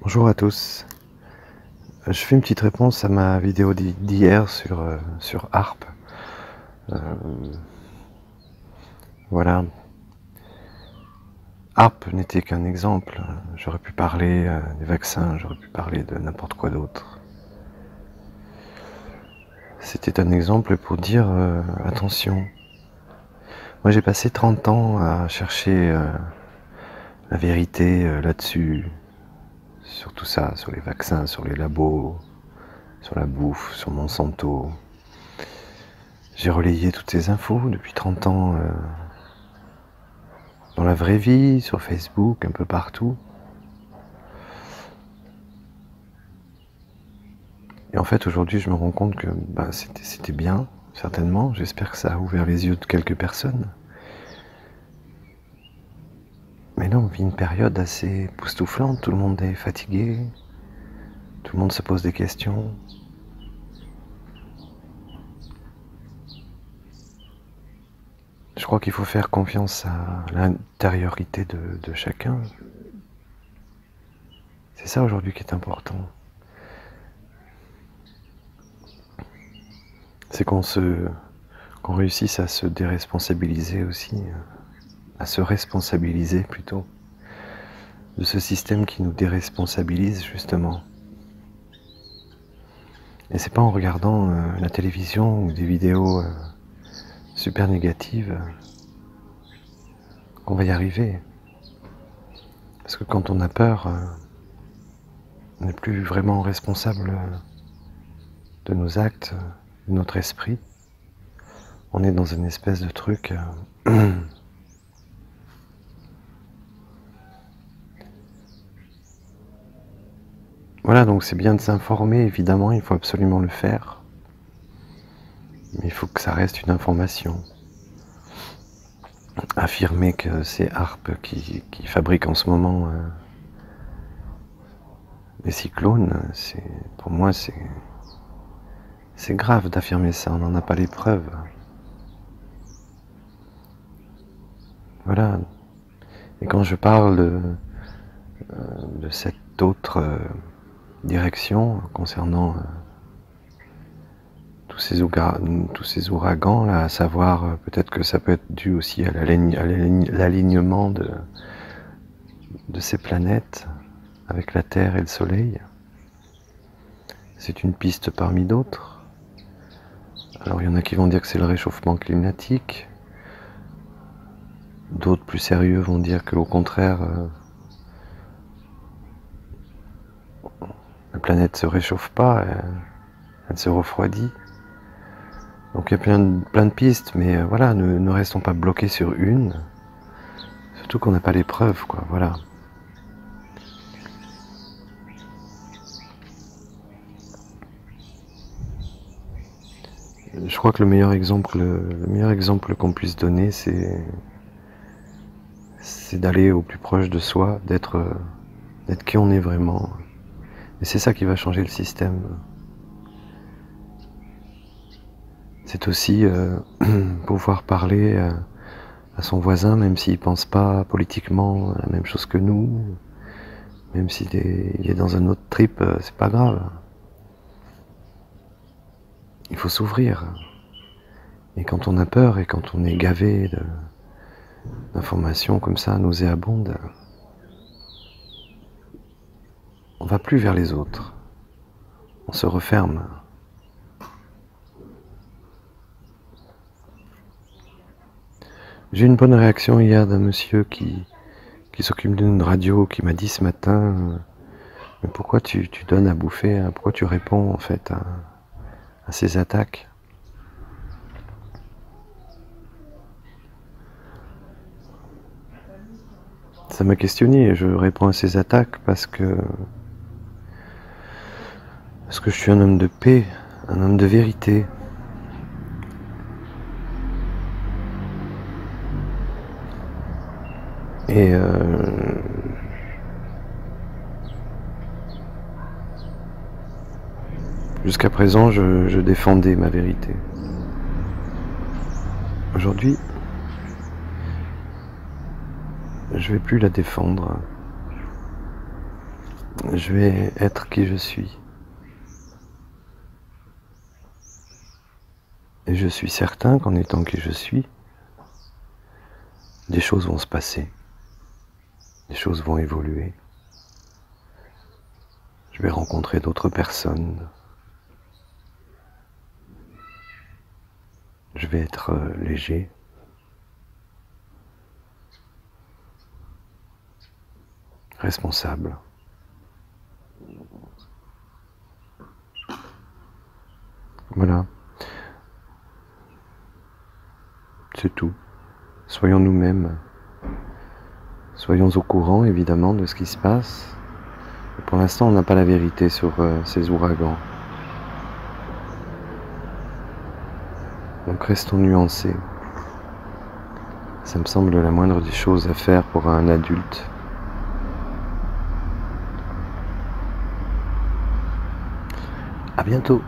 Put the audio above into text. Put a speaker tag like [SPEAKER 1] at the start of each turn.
[SPEAKER 1] Bonjour à tous. Je fais une petite réponse à ma vidéo d'hier sur ARP. Voilà. ARP n'était qu'un exemple. J'aurais pu parler des vaccins, j'aurais pu parler de n'importe quoi d'autre. C'était un exemple pour dire attention. Moi j'ai passé 30 ans à chercher la vérité là-dessus, sur tout ça, sur les vaccins, sur les labos, sur la bouffe, sur Monsanto. J'ai relayé toutes ces infos depuis 30 ans dans la vraie vie, sur Facebook, un peu partout. Et en fait, aujourd'hui, je me rends compte que c'était bien, certainement. J'espère que ça a ouvert les yeux de quelques personnes. Mais là, on vit une période assez époustouflante. Tout le monde est fatigué. Tout le monde se pose des questions. Je crois qu'il faut faire confiance à l'intériorité de chacun. C'est ça aujourd'hui qui est important. C'est qu'on réussisse à se déresponsabiliser aussi, à se responsabiliser plutôt, de ce système qui nous déresponsabilise justement. Et c'est pas en regardant la télévision ou des vidéos super négatives qu'on va y arriver. Parce que quand on a peur, on n'est plus vraiment responsable de nos actes, de notre esprit. On est dans une espèce de truc Voilà, donc c'est bien de s'informer, évidemment, il faut absolument le faire. Mais il faut que ça reste une information. Affirmer que c'est ARP qui fabrique en ce moment des cyclones, pour moi c'est grave d'affirmer ça, on n'en a pas les preuves. Voilà. Et quand je parle de cette autre direction concernant tous ces ouragans là, à savoir peut-être que ça peut être dû aussi à l'alignement de ces planètes avec la Terre et le Soleil. C'est une piste parmi d'autres. Alors il y en a qui vont dire que c'est le réchauffement climatique. D'autres plus sérieux vont dire qu'au contraire, la planète ne se réchauffe pas, elle se refroidit. Donc il y a plein de pistes, mais voilà, ne restons pas bloqués sur une. Surtout qu'on n'a pas les preuves, quoi, voilà. Je crois que le meilleur exemple qu'on puisse donner, c'est d'aller au plus proche de soi, d'être qui on est vraiment. Et c'est ça qui va changer le système. C'est aussi pouvoir parler à son voisin, même s'il ne pense pas politiquement la même chose que nous, même s'il est dans un autre trip, c'est pas grave. Il faut s'ouvrir. Et quand on a peur et quand on est gavé d'informations comme ça, nauséabondes, on va plus vers les autres. On se referme. J'ai eu une bonne réaction hier d'un monsieur qui s'occupe d'une radio, qui m'a dit ce matin mais pourquoi tu donnes à bouffer, pourquoi tu réponds en fait à ces attaques? Ça m'a questionné et je réponds à ces attaques parce que je suis un homme de paix, un homme de vérité. Et jusqu'à présent, je défendais ma vérité. Aujourd'hui, je vais plus la défendre. Je vais être qui je suis. Et je suis certain qu'en étant qui je suis, des choses vont se passer. Des choses vont évoluer. Je vais rencontrer d'autres personnes. Je vais être léger. Responsable. Voilà. C'est tout. Soyons nous-mêmes. Soyons au courant, évidemment, de ce qui se passe. Et pour l'instant, on n'a pas la vérité sur ces ouragans. Donc restons nuancés. Ça me semble la moindre des choses à faire pour un adulte. À bientôt.